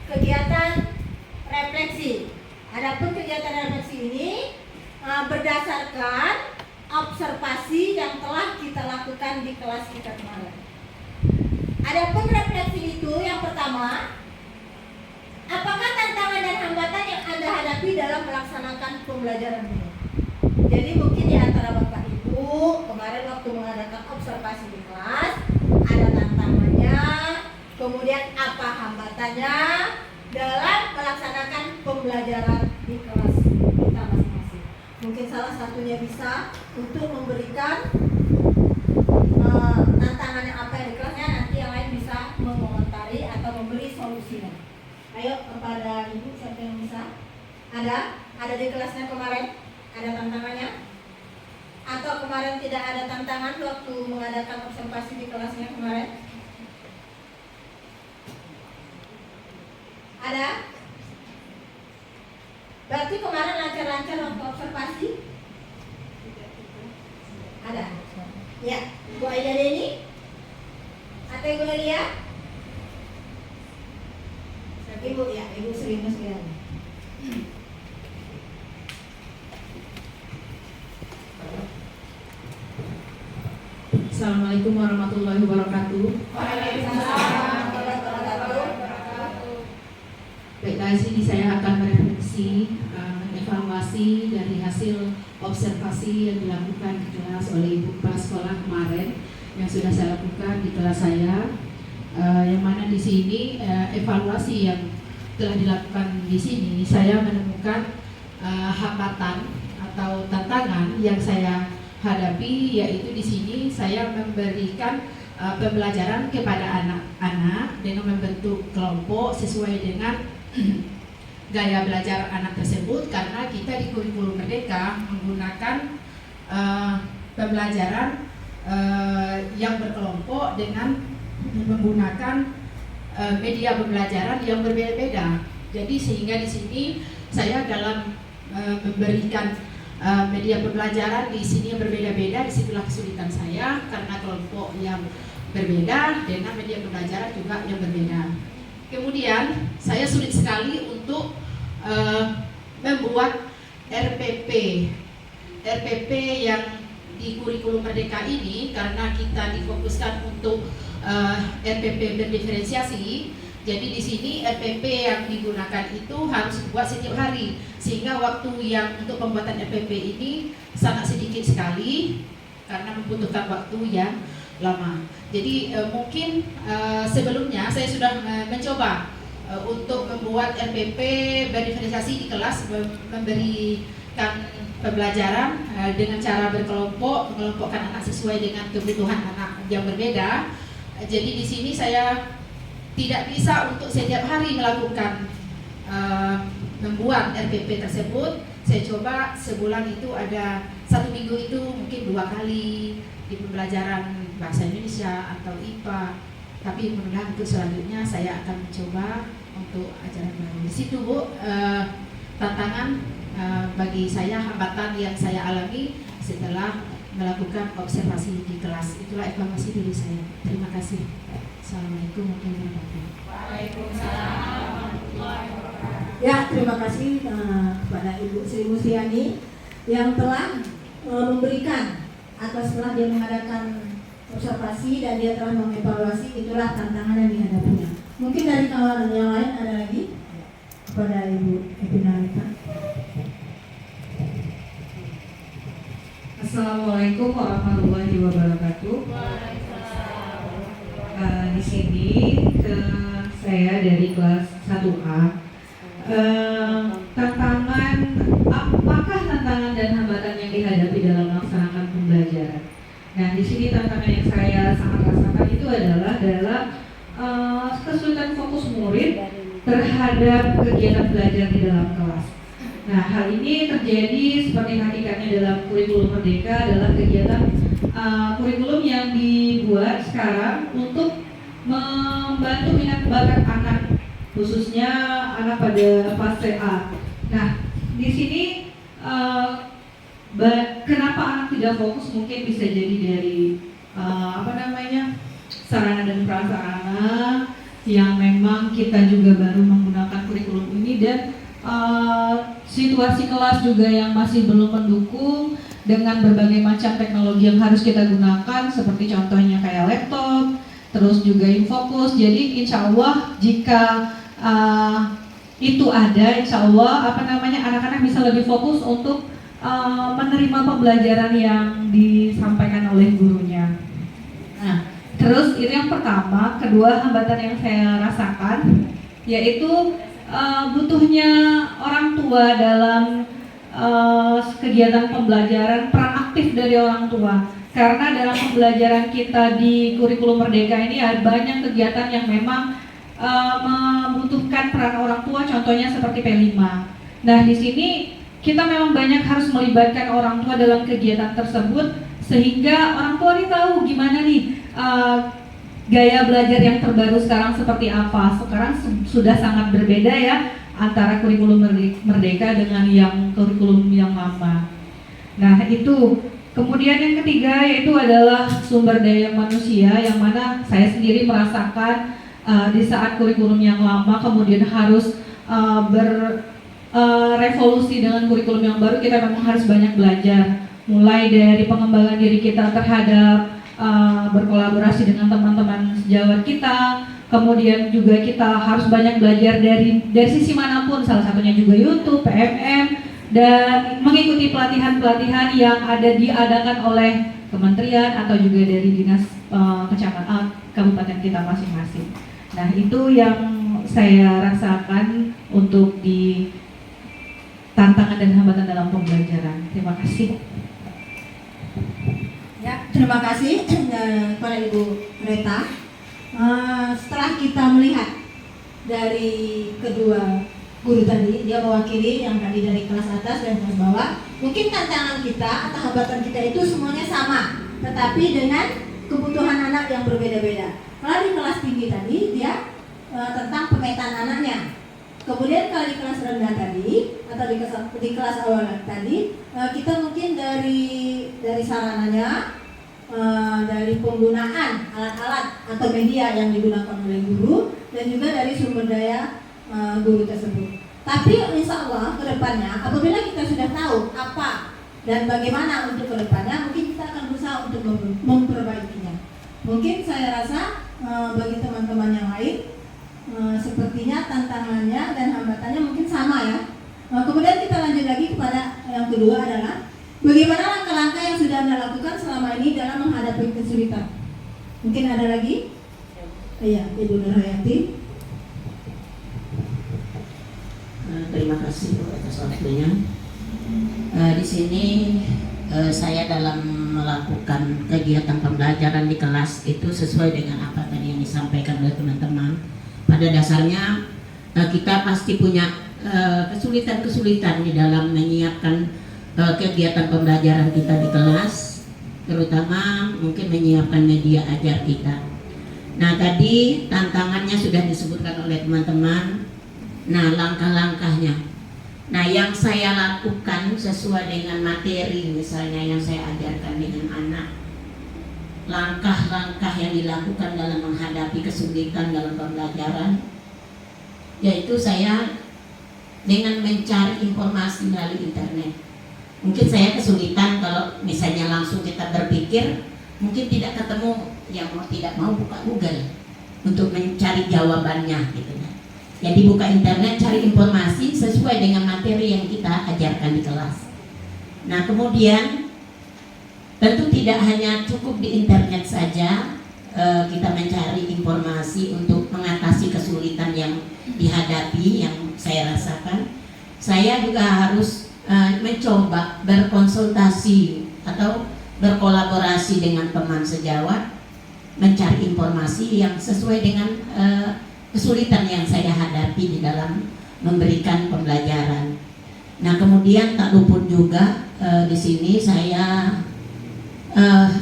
kegiatan refleksi. Adapun kegiatan refleksi ini berdasarkan observasi yang telah kita lakukan di kelas kita kemarin. Adapun refleksi itu yang pertama, apakah tantangan dan hambatan yang Anda hadapi dalam melaksanakan pembelajaran ini? Jadi mungkin di antara Bapak Ibu kemarin waktu mengadakan observasi di kelas ada tantangannya, kemudian apa hambatannya dalam melaksanakan pembelajaran di kelas kita masing-masing. Mungkin salah satunya bisa untuk memberikan tantangan yang apa yang di kelasnya, nanti yang lain bisa mengomentari atau memberi solusinya. Ayo kepada Ibu, siapa yang bisa? Ada di kelasnya kemarin? Ada tantangannya? Atau kemarin tidak ada tantangan waktu mengadakan observasi di kelasnya kemarin? Ada? Berarti kemarin lancar-lancar waktu observasi? Ada? Ya, Bu Aida Deni? Atau Ibu Nadia? Ibu ya, Ibu Sri Musliani. Assalamualaikum warahmatullahi wabarakatuh. Waalaikumsalam warahmatullahi wabarakatuh. Baiklah, sini saya akan merefleksi, mengevaluasi dari hasil observasi yang dilakukan di kelas oleh Ibu Kepala Sekolah kemarin yang sudah saya lakukan di kelas saya. Yang mana di sini evaluasi yang telah dilakukan di sini, saya menemukan hambatan atau tantangan yang saya hadapi, yaitu di sini saya memberikan pembelajaran kepada anak-anak dengan membentuk kelompok sesuai dengan gaya belajar anak tersebut, karena kita di kurikulum Merdeka menggunakan pembelajaran yang berkelompok dengan menggunakan media pembelajaran yang berbeda-beda. Jadi sehingga di sini saya dalam memberikan media pembelajaran di sini yang berbeda-beda, disitulah kesulitan saya karena kelompok yang berbeda dengan media pembelajaran juga yang berbeda. Kemudian saya sulit sekali untuk membuat RPP yang di kurikulum Merdeka ini, karena kita difokuskan untuk RPP berdiferensiasi. Jadi di sini RPP yang digunakan itu harus dibuat setiap hari, sehingga waktu yang untuk pembuatan RPP ini sangat sedikit sekali karena membutuhkan waktu yang lama. Jadi mungkin sebelumnya saya sudah mencoba untuk membuat RPP berdiferensiasi di kelas, memberikan pembelajaran dengan cara berkelompok, mengelompokkan anak sesuai dengan kebutuhan anak yang berbeda. Jadi di sini saya tidak bisa untuk setiap hari melakukan membuat RPP tersebut. Saya coba sebulan itu ada 1 minggu itu mungkin 2 kali di pembelajaran bahasa Indonesia atau IPA. Tapi mudah-mudahan untuk selanjutnya saya akan mencoba untuk ajaran baru. Di situ Bu, tantangan bagi saya, hambatan yang saya alami setelah melakukan observasi di kelas. Itulah evaluasi dari saya. Terima kasih. Assalamualaikum warahmatullahi wabarakatuh. Waalaikumsalam warahmatullahi wabarakatuh. Ya, terima kasih kepada Ibu Sri Musliani yang telah memberikan atau setelah dia mengadakan observasi dan dia telah mengevaluasi, itulah tantangan yang dihadapinya. Mungkin dari kawan yang lain ada lagi kepada Ibu Epinalita. Assalamualaikum warahmatullahi wabarakatuh. Di sini saya dari kelas 1A. Apakah tantangan dan hambatan yang dihadapi dalam melaksanakan pembelajaran? Nah, di sini tantangan yang saya sangat rasakan itu adalah kesulitan fokus murid terhadap kegiatan belajar di dalam kelas. Nah, hal ini terjadi seperti hakikatnya dalam kurikulum Merdeka adalah kegiatan kurikulum yang dibuat sekarang untuk membantu minat bakat anak, khususnya anak pada fase A. Nah, di sini kenapa anak tidak fokus mungkin bisa jadi dari sarana dan prasarana yang memang kita juga baru menggunakan kurikulum ini, dan situasi kelas juga yang masih belum mendukung dengan berbagai macam teknologi yang harus kita gunakan, seperti contohnya kayak laptop, terus juga infocus. Jadi insya Allah jika itu ada, insya Allah anak-anak bisa lebih fokus untuk menerima pembelajaran yang disampaikan oleh gurunya. Nah, terus itu yang pertama. Kedua, hambatan yang saya rasakan yaitu butuhnya orang tua dalam kegiatan pembelajaran, peran aktif dari orang tua. Karena dalam pembelajaran kita di kurikulum Merdeka ini ada banyak kegiatan yang memang membutuhkan peran orang tua, contohnya seperti P5. Nah, di sini kita memang banyak harus melibatkan orang tua dalam kegiatan tersebut, sehingga orang tua ini tahu gimana nih gaya belajar yang terbaru sekarang seperti apa. Sekarang sudah sangat berbeda ya antara kurikulum Merdeka dengan yang kurikulum yang lama. Nah, itu. Kemudian yang ketiga yaitu adalah sumber daya manusia, yang mana saya sendiri merasakan di saat kurikulum yang lama kemudian harus revolusi dengan kurikulum yang baru, kita memang harus banyak belajar, mulai dari pengembangan diri kita terhadap berkolaborasi dengan teman-teman sejawat kita, kemudian juga kita harus banyak belajar dari sisi manapun, salah satunya juga YouTube, PMM, dan mengikuti pelatihan-pelatihan yang diadakan oleh kementerian atau juga dari dinas kecamatan kabupaten kita masing-masing. Nah, itu yang saya rasakan untuk di tantangan dan hambatan dalam pembelajaran. Terima kasih. Ya, terima kasih kepada Ibu Reta. Setelah kita melihat dari kedua guru tadi, dia mewakili yang tadi dari kelas atas dan kelas bawah, mungkin tantangan kita atau hambatan kita itu semuanya sama, tetapi dengan kebutuhan anak yang berbeda-beda. Kalau di kelas tinggi tadi dia tentang pemetaan anaknya. Kemudian kalau di kelas rendah tadi atau di kelas awal tadi, kita mungkin dari sarananya, dari penggunaan alat-alat atau media yang digunakan oleh guru, dan juga dari sumber daya guru tersebut. Tapi insya Allah ke depannya, apabila kita sudah tahu apa dan bagaimana untuk ke depannya, mungkin kita akan berusaha untuk memperbaikinya. Mungkin saya rasa bagi teman-teman yang lain, sepertinya tantangannya dan hambatannya mungkin sama ya. Kemudian kita lanjut lagi kepada yang kedua adalah bagaimana langkah-langkah yang sudah Anda lakukan selama ini dalam menghadapi kesulitan. Mungkin ada lagi? Iya, Ibu Nurhayati. Terima kasih Bu atas waktunya. Di sini saya dalam melakukan kegiatan pembelajaran di kelas itu sesuai dengan apa tadi yang disampaikan oleh teman-teman. Pada dasarnya kita pasti punya kesulitan-kesulitan di dalam menyiapkan kegiatan pembelajaran kita di kelas, terutama mungkin menyiapkan media ajar kita. Nah, tadi tantangannya sudah disebutkan oleh teman-teman. Nah, langkah-langkahnya. Nah, yang saya lakukan sesuai dengan materi misalnya yang saya ajarkan dengan anak, langkah-langkah yang dilakukan dalam menghadapi kesulitan dalam pembelajaran, yaitu saya dengan mencari informasi melalui internet. Mungkin saya kesulitan kalau misalnya langsung kita berpikir, mungkin tidak ketemu, yang tidak mau buka Google untuk mencari jawabannya gitu. Jadi buka internet, cari informasi sesuai dengan materi yang kita ajarkan di kelas. Nah, kemudian tentu tidak hanya cukup di internet saja kita mencari informasi untuk mengatasi kesulitan yang dihadapi, yang saya rasakan. Saya juga harus mencoba berkonsultasi atau berkolaborasi dengan teman sejawat, mencari informasi yang sesuai dengan kesulitan yang saya hadapi di dalam memberikan pembelajaran. Nah, kemudian tak luput juga di sini saya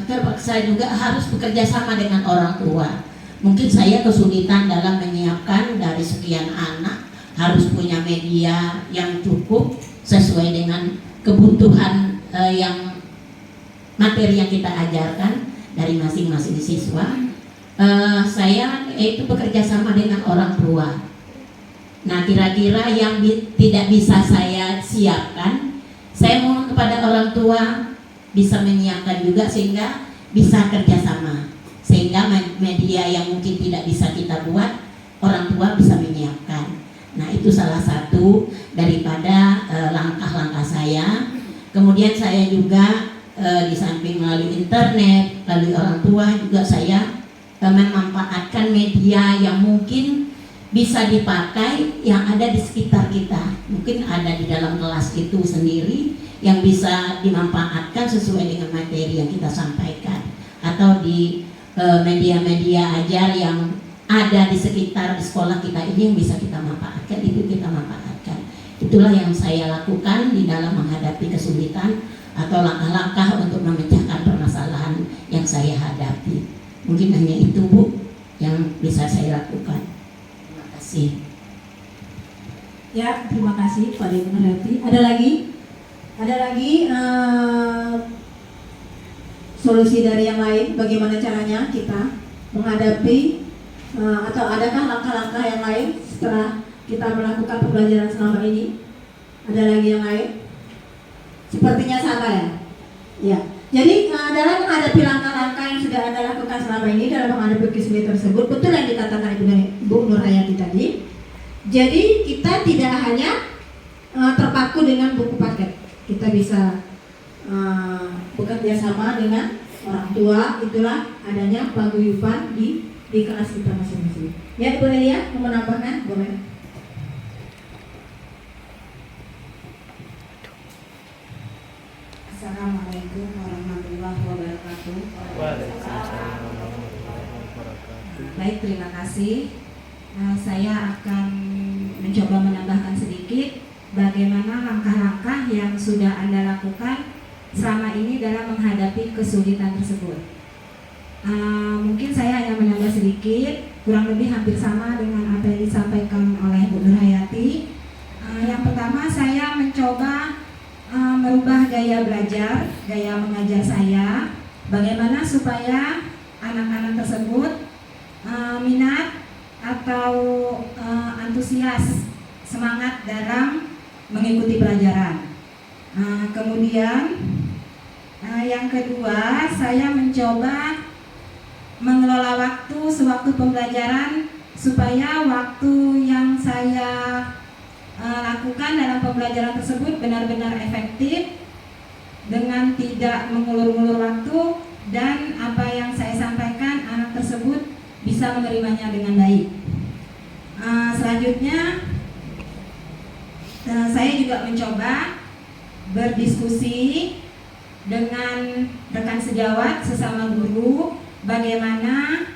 terpaksa juga harus bekerja sama dengan orang tua. Mungkin saya kesulitan dalam menyiapkan dari sekian anak, harus punya media yang cukup sesuai dengan kebutuhan yang materi yang kita ajarkan dari masing-masing siswa. saya itu bekerja sama dengan orang tua. Nah, kira-kira yang tidak bisa saya siapkan, saya mohon kepada orang tua bisa menyiapkan juga sehingga bisa kerjasama, sehingga media yang mungkin tidak bisa kita buat, orang tua bisa menyiapkan. Nah, itu salah satu daripada langkah-langkah saya. Kemudian saya juga di samping melalui internet, melalui orang tua juga saya memanfaatkan media yang mungkin bisa dipakai yang ada di sekitar kita. Mungkin ada di dalam kelas itu sendiri yang bisa dimanfaatkan sesuai dengan materi yang kita sampaikan, atau di media-media ajar yang ada di sekitar di sekolah kita ini yang bisa kita manfaatkan, itu kita manfaatkan. Itulah yang saya lakukan di dalam menghadapi kesulitan atau langkah-langkah untuk memecahkan permasalahan yang saya hadapi. Mungkin hanya itu, Bu, yang bisa saya lakukan. Terima kasih. Ya, terima kasih Pak Ibu Nurhayati. Ada lagi? Ada lagi solusi dari yang lain? Bagaimana caranya kita menghadapi atau adakah langkah-langkah yang lain setelah kita melakukan pembelajaran selama ini? Ada lagi yang lain? Sepertinya sama ya. Ya. Jadi dalam menghadapi langkah-langkah yang sudah Anda lakukan selama ini dalam menghadapi kesulitan tersebut, betul yang dikatakan Ibu Nurhayati tadi. Jadi kita tidak hanya terpaku dengan buku paket. Kita bisa bekerja sama dengan orang tua. Itulah adanya paguyuban di kelas kita masing-masing. Ya, Ibu Elia mau menambahkan? Boleh. Assalamualaikum warahmatullahi wabarakatuh. Waalaikumsalam warahmatullahi wabarakatuh. Baik, terima kasih. Saya akan mencoba menambahkan sedikit bagaimana langkah-langkah yang sudah Anda lakukan selama ini dalam menghadapi kesulitan tersebut. Mungkin saya hanya menambah sedikit, kurang lebih hampir sama dengan apa yang disampaikan oleh Bu Nurhayati. Yang pertama, saya mencoba merubah gaya belajar, gaya mengajar saya, bagaimana supaya anak-anak tersebut minat atau antusias, semangat dalam mengikuti pelajaran. Kemudian yang kedua, saya mencoba mengelola waktu sewaktu pembelajaran supaya waktu yang saya lakukan dalam pembelajaran tersebut benar-benar efektif dengan tidak mengulur-ulur waktu, dan apa yang saya sampaikan anak tersebut bisa menerimanya dengan baik. Selanjutnya saya juga mencoba berdiskusi dengan rekan sejawat sesama guru, bagaimana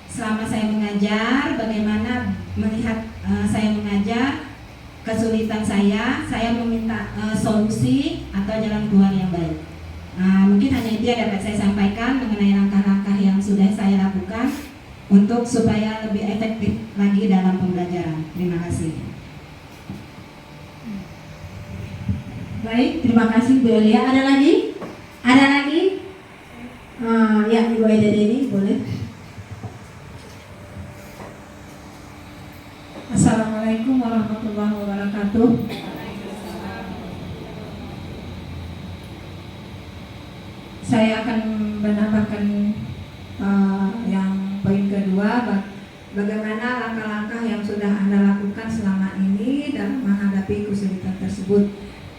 selama saya mengajar, bagaimana melihat saya mengajar kesulitan saya meminta solusi atau jalan keluar yang baik. Mungkin hanya itu yang dapat saya sampaikan mengenai langkah-langkah yang sudah saya lakukan untuk supaya lebih efektif lagi dalam pembelajaran. Terima kasih. Baik, terima kasih Bu Elia. Ada lagi? Ada lagi? Ya, Ibu Aida Deni, boleh. Assalamualaikum warahmatullahi wabarakatuh. Saya akan menambahkan yang poin kedua, bagaimana langkah-langkah yang sudah Anda lakukan selama ini dalam menghadapi kesulitan tersebut.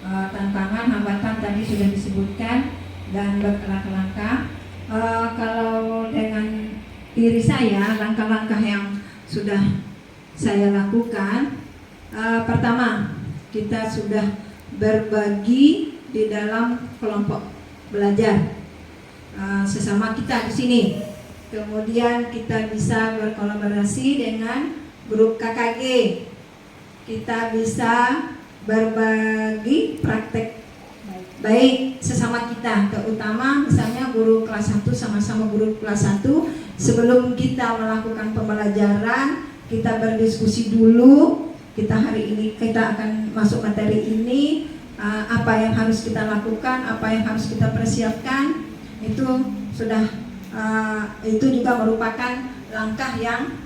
Tantangan, hambatan tadi sudah disebutkan dan langkah-langkah. Kalau dengan diri saya, langkah-langkah yang sudah saya lakukan, pertama, kita sudah berbagi di dalam kelompok belajar sesama kita di sini. Kemudian kita bisa berkolaborasi dengan grup KKG. Kita bisa berbagi praktek baik sesama kita, terutama misalnya guru kelas 1 sama-sama guru kelas 1. Sebelum kita melakukan pembelajaran, kita berdiskusi dulu, kita hari ini kita akan masuk materi ini, apa yang harus kita lakukan, apa yang harus kita persiapkan, itu sudah itu juga merupakan langkah yang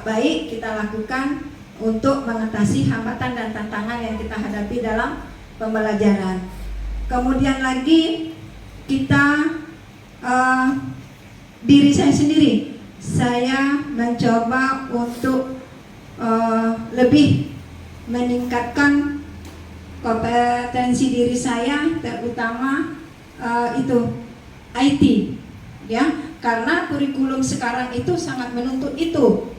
baik kita lakukan untuk mengatasi hambatan dan tantangan yang kita hadapi dalam pembelajaran. Kemudian lagi kita diri saya sendiri, saya mencoba untuk lebih meningkatkan kompetensi diri saya, terutama itu IT, ya, karena kurikulum sekarang itu sangat menuntut itu.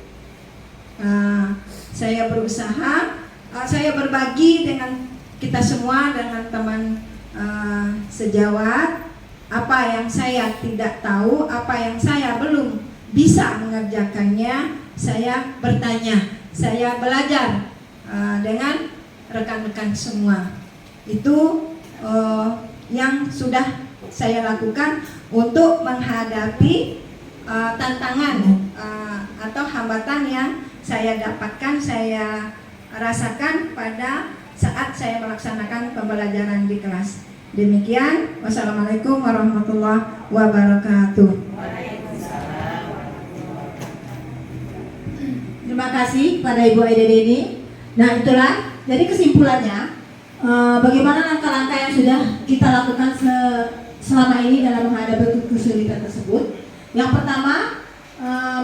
Saya berusaha, saya berbagi dengan kita semua, dengan teman sejawat, apa yang saya tidak tahu, apa yang saya belum bisa mengerjakannya, saya bertanya, saya belajar dengan rekan-rekan semua. Itu yang sudah saya lakukan untuk menghadapi tantangan atau hambatan yang saya dapatkan, saya rasakan pada saat saya melaksanakan pembelajaran di kelas. Demikian, wassalamualaikum warahmatullahi wabarakatuh. Terima kasih pada Ibu Aida Deni. Nah, itulah jadi kesimpulannya, bagaimana langkah-langkah yang sudah kita lakukan selama ini dalam menghadapi kesulitan tersebut. Yang pertama,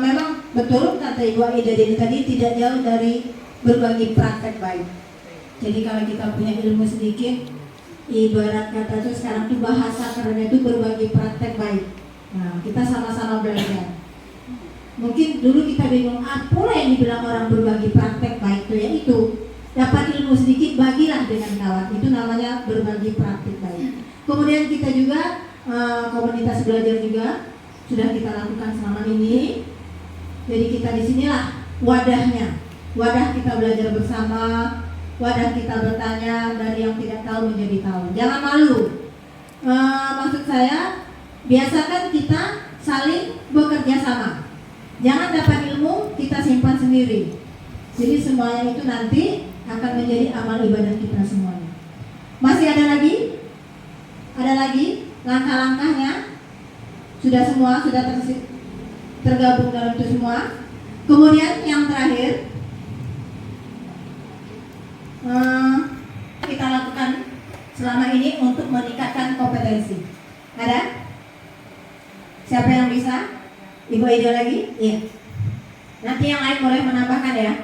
memang betul kata Ibu Aida Deni tadi, tidak jauh dari berbagi praktek baik. Jadi kalau kita punya ilmu sedikit, ibarat kata itu sekarang tuh bahasa kerennya itu berbagi praktek baik. Nah, kita sama-sama belajar. Mungkin dulu kita bingung apa yang dibilang orang berbagi praktek baik itu, yaitu dapat ilmu sedikit, bagilah dengan kawan. Itu namanya berbagi praktek baik. Kemudian kita juga komunitas belajar juga sudah kita lakukan selama ini. Jadi kita di sinilah wadahnya, wadah kita belajar bersama, wadah kita bertanya dari yang tidak tahu menjadi tahu. Jangan malu. Maksud saya, biasakan kita saling bekerja sama. Jangan dapat ilmu kita simpan sendiri. Jadi semuanya itu nanti akan menjadi amal ibadah kita semuanya. Masih ada lagi? Ada lagi langkah-langkahnya? Sudah semua, sudah tergabung dalam itu semua. Kemudian yang terakhir, kita lakukan selama ini untuk meningkatkan kompetensi. Ada? Siapa yang bisa? Ibu Aida lagi? Iya. Nanti yang lain boleh menambahkan ya.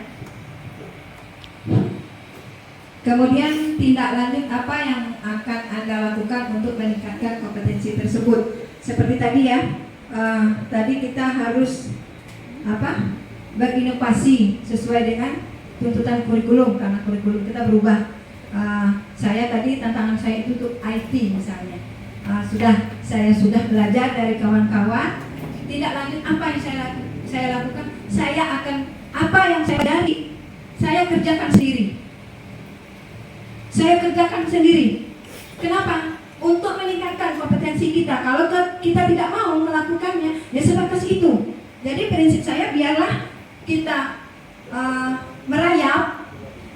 Kemudian tindak lanjut apa yang akan Anda lakukan untuk meningkatkan kompetensi tersebut? Seperti tadi ya, tadi kita harus berinovasi sesuai dengan tuntutan kurikulum, karena kurikulum kita berubah. Saya tadi tantangan saya itu untuk IT misalnya. Saya sudah belajar dari kawan-kawan. Tindak lanjut apa yang saya lakukan? Saya akan apa yang saya dari, saya kerjakan sendiri. Saya kerjakan sendiri. Kenapa? Untuk meningkatkan kompetensi kita. Kalau kita tidak mau melakukannya, ya sebatas itu. Jadi prinsip saya, biarlah kita merayap,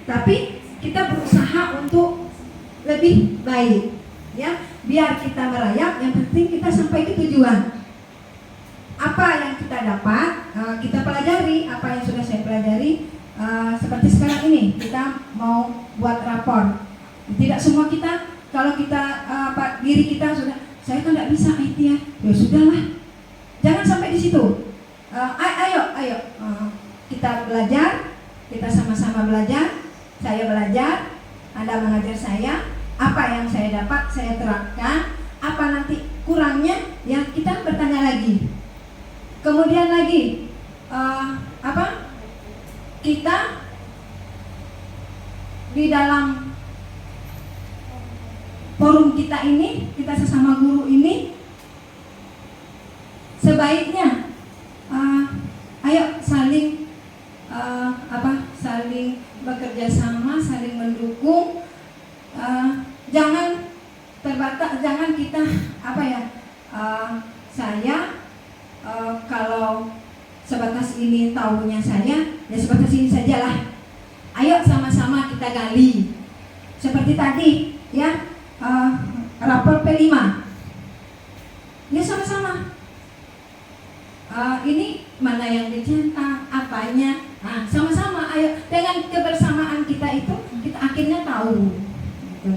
tapi kita berusaha untuk lebih baik. Ya, biar kita merayap, yang penting kita sampai ke tujuan. Apa yang kita dapat, kita pelajari. Apa yang sudah saya pelajari, seperti sekarang ini kita mau buat rapor. Tidak semua kita, kalau kita diri kita sudah, saya kan tidak bisa IT ya, ya sudahlah. Jangan sampai di situ. Ayo, kita belajar, kita sama-sama belajar. Saya belajar, Anda mengajar saya. Apa yang saya dapat, saya terapkan. Apa nanti kurangnya, ya kita bertanya lagi. Kemudian lagi, kita di dalam forum kita ini, kita sesama guru ini, sebaiknya ayo saling saling bekerja sama, saling mendukung. Jangan terbatas, jangan kita saya kalau sebatas ini tahunya saya, ya sebatas ini sajalah. Ayo sama-sama kita gali. Seperti tadi, ya, rapor P5. Ya sama-sama. ini mana yang dicetak, apanya. Nah, sama-sama ayo dengan kebersamaan kita itu kita akhirnya tahu. Gitu.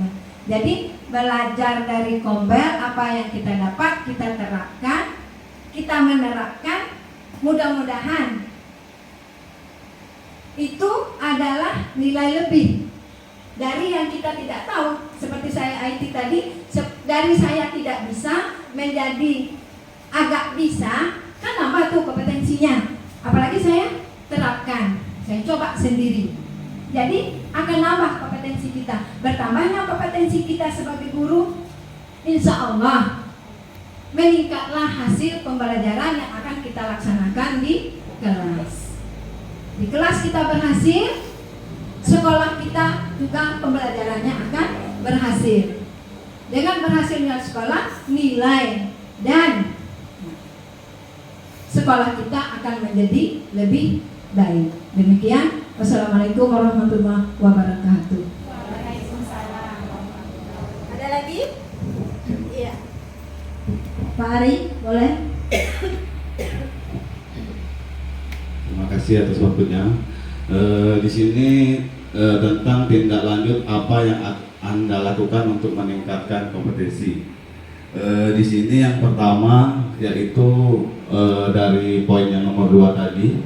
Jadi belajar dari Kombel, apa yang kita dapat kita terapkan, kita menerapkan, mudah-mudahan itu adalah nilai lebih dari yang kita tidak tahu. Seperti saya IT tadi, dari saya tidak bisa menjadi agak bisa, kan nambah tuh kompetensinya. Apalagi saya terapkan, saya coba sendiri. Jadi akan nambah kompetensi kita. Bertambahnya kompetensi kita sebagai guru, insya Allah meningkatlah hasil pembelajaran yang akan kita laksanakan di kelas. Di kelas kita berhasil, sekolah kita juga pembelajarannya akan berhasil. Dengan berhasilnya sekolah, nilai dan sekolah kita akan menjadi lebih baik. Demikian, wassalamualaikum warahmatullahi wabarakatuh. Ada lagi? Iya. Pak Ari, boleh? Terima kasih atas waktunya. Di sini tentang tindak lanjut apa yang Anda lakukan untuk meningkatkan kompetensi. Di sini yang pertama yaitu dari poin yang nomor 2 tadi,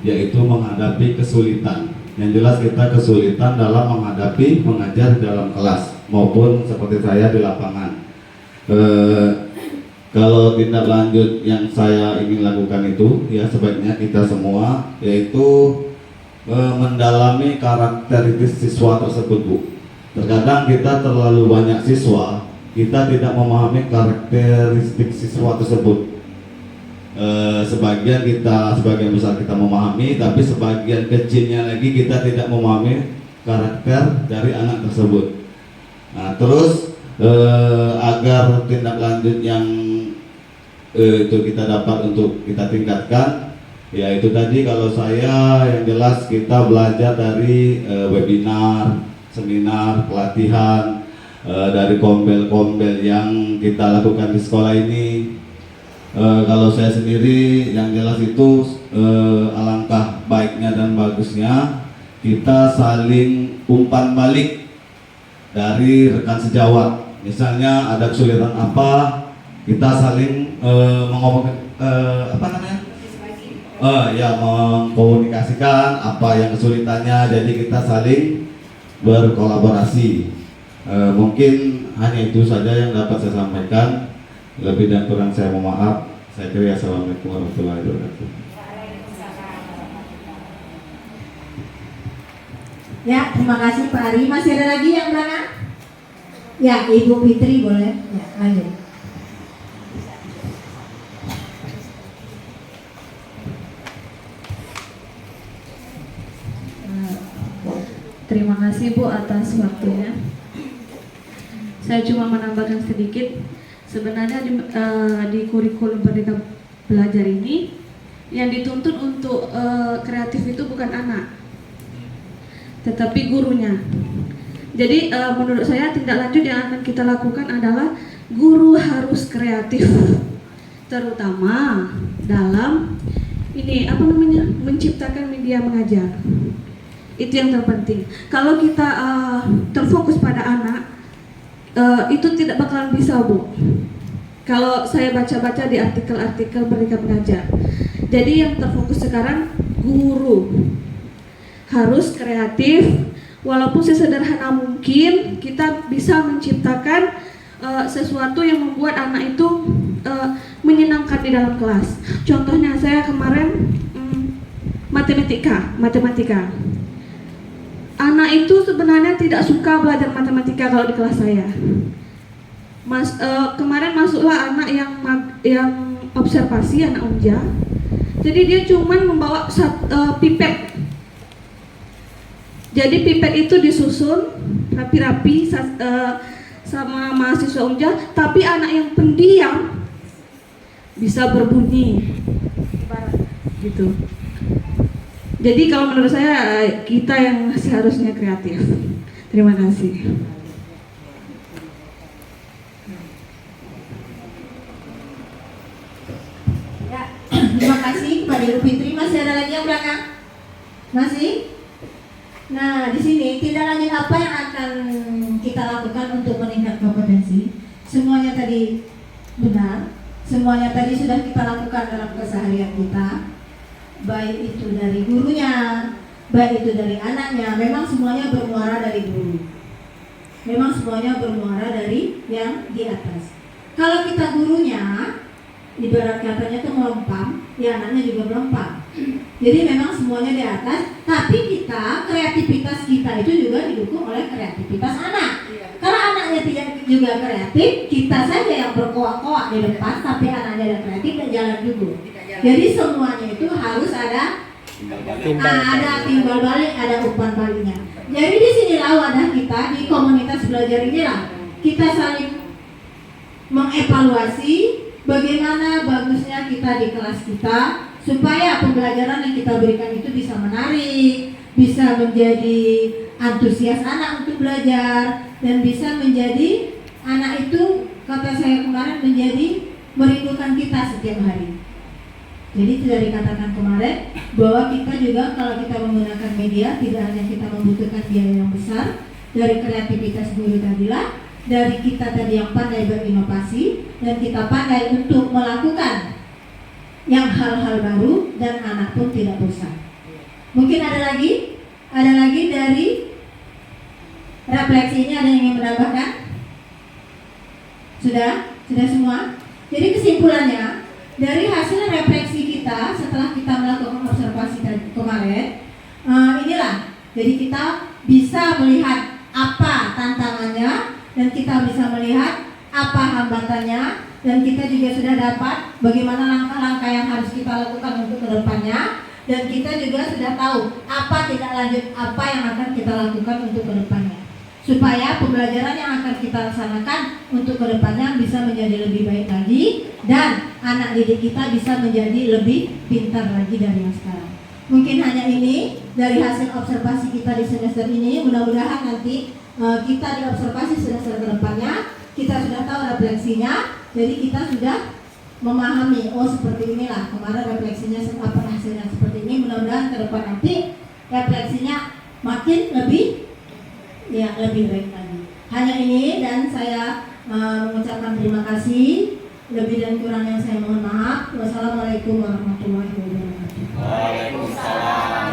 yaitu menghadapi kesulitan. Yang jelas kita kesulitan dalam menghadapi mengajar dalam kelas maupun seperti saya di lapangan. Kalau tindak lanjut yang saya ingin lakukan itu, ya sebaiknya kita semua yaitu mendalami karakteristik siswa tersebut, Bu. Terkadang kita terlalu banyak siswa, kita tidak memahami karakteristik siswa tersebut. Sebagian besar kita memahami, tapi sebagian kecilnya lagi kita tidak memahami karakter dari anak tersebut. Nah, terus agar tindak lanjut yang itu kita dapat untuk kita tingkatkan, ya itu tadi kalau saya yang jelas kita belajar dari webinar, seminar, pelatihan, dari kombel-kombel yang kita lakukan di sekolah ini. Kalau saya sendiri yang jelas itu alangkah baiknya dan bagusnya kita saling umpan balik dari rekan sejawat. Misalnya ada kesulitan apa, kita saling mengkomunikasikan apa yang kesulitannya, jadi kita saling berkolaborasi. Mungkin hanya itu saja yang dapat saya sampaikan. Lebih dan kurang saya mohon maaf. Saya kira assalamualaikum warahmatullahi wabarakatuh. Ya, terima kasih Pak Ari. Masih ada lagi yang belakang? Ya, Ibu Fitri boleh. Ya, lanjut. Terima kasih Bu atas waktunya. Saya cuma menambahkan sedikit. Sebenarnya di kurikulum Merdeka Belajar ini yang dituntut untuk kreatif itu bukan anak, tetapi gurunya. Jadi menurut saya tindak lanjut yang akan kita lakukan adalah guru harus kreatif, terutama dalam menciptakan media mengajar. Itu yang terpenting. Kalau kita terfokus pada anak, itu tidak bakalan bisa, Bu. Kalau saya baca-baca di artikel-artikel Merdeka Belajar. Jadi yang terfokus sekarang guru harus kreatif. Walaupun sesederhana mungkin kita bisa menciptakan sesuatu yang membuat anak itu menyenangkan di dalam kelas. Contohnya saya kemarin matematika. Anak itu sebenarnya tidak suka belajar matematika kalau di kelas saya. Kemarin masuklah anak yang observasi, anak Unja. Jadi dia cuma membawa pipet. Jadi pipet itu disusun rapi-rapi sama mahasiswa Unja, tapi anak yang pendiam bisa berbunyi, gitu. Jadi kalau menurut saya kita yang seharusnya kreatif. Terima kasih. Ya, terima masih ada lagi yang belakang? Masih? Nah, di sini tindak lanjut apa yang akan kita lakukan untuk meningkat kompetensi? Semuanya tadi benar, semuanya tadi sudah kita lakukan dalam keseharian kita, baik itu dari gurunya, baik itu dari anaknya. Memang semuanya bermuara dari guru, memang semuanya bermuara dari yang di atas. Kalau kita gurunya, ibarat katanya itu melempam, ya anaknya juga melempam. Jadi memang semuanya di atas, tapi kita, kreativitas kita itu juga didukung oleh kreativitas anak. Kalau anaknya tidak juga kreatif, kita saja yang berkoak-koak di depan, tapi anaknya yang kreatif dan jalan juga. Jadi semuanya itu harus ada timbal balik, ada umpan baliknya. Jadi di sinilah wadah kita di komunitas belajar inilah kita saling mengevaluasi bagaimana bagusnya kita di kelas kita, supaya pembelajaran yang kita berikan itu bisa menarik, bisa menjadi antusias anak untuk belajar, dan bisa menjadi anak itu, kata saya kemarin, menjadi merindukan kita setiap hari. Jadi tidak dikatakan kemarin bahwa kita juga kalau kita menggunakan media tidak hanya kita membutuhkan biaya yang besar dari kreativitas guru tadilah, dari kita tadi yang pandai berinovasi dan kita pandai untuk melakukan yang hal-hal baru, dan anak pun tidak bosan. Mungkin ada lagi dari refleksi ini ada yang ingin menambahkan? Sudah semua. Jadi kesimpulannya dari hasil refleksi kita setelah kita melakukan observasi kemarin, inilah. Jadi kita bisa melihat apa tantangannya dan kita bisa melihat apa hambatannya, dan kita juga sudah dapat bagaimana langkah-langkah yang harus kita lakukan untuk kedepannya, dan kita juga sudah tahu apa tindak lanjut apa yang akan kita lakukan untuk kedepannya, supaya pembelajaran yang akan kita laksanakan untuk kedepannya bisa menjadi lebih baik lagi, dan anak didik kita bisa menjadi lebih pintar lagi dari yang sekarang. Mungkin hanya ini dari hasil observasi kita di semester ini. Mudah-mudahan nanti kita di observasi semester kedepannya kita sudah tahu refleksinya, jadi kita sudah memahami, oh seperti inilah kemarin refleksinya apa hasilnya seperti ini. Mudah-mudahan ke depan nanti refleksinya makin lebih baik lagi. Hanya ini, dan saya mengucapkan terima kasih. Lebih dan kurangnya saya mohon maaf. Wassalamualaikum warahmatullahi wabarakatuh. Waalaikumsalam.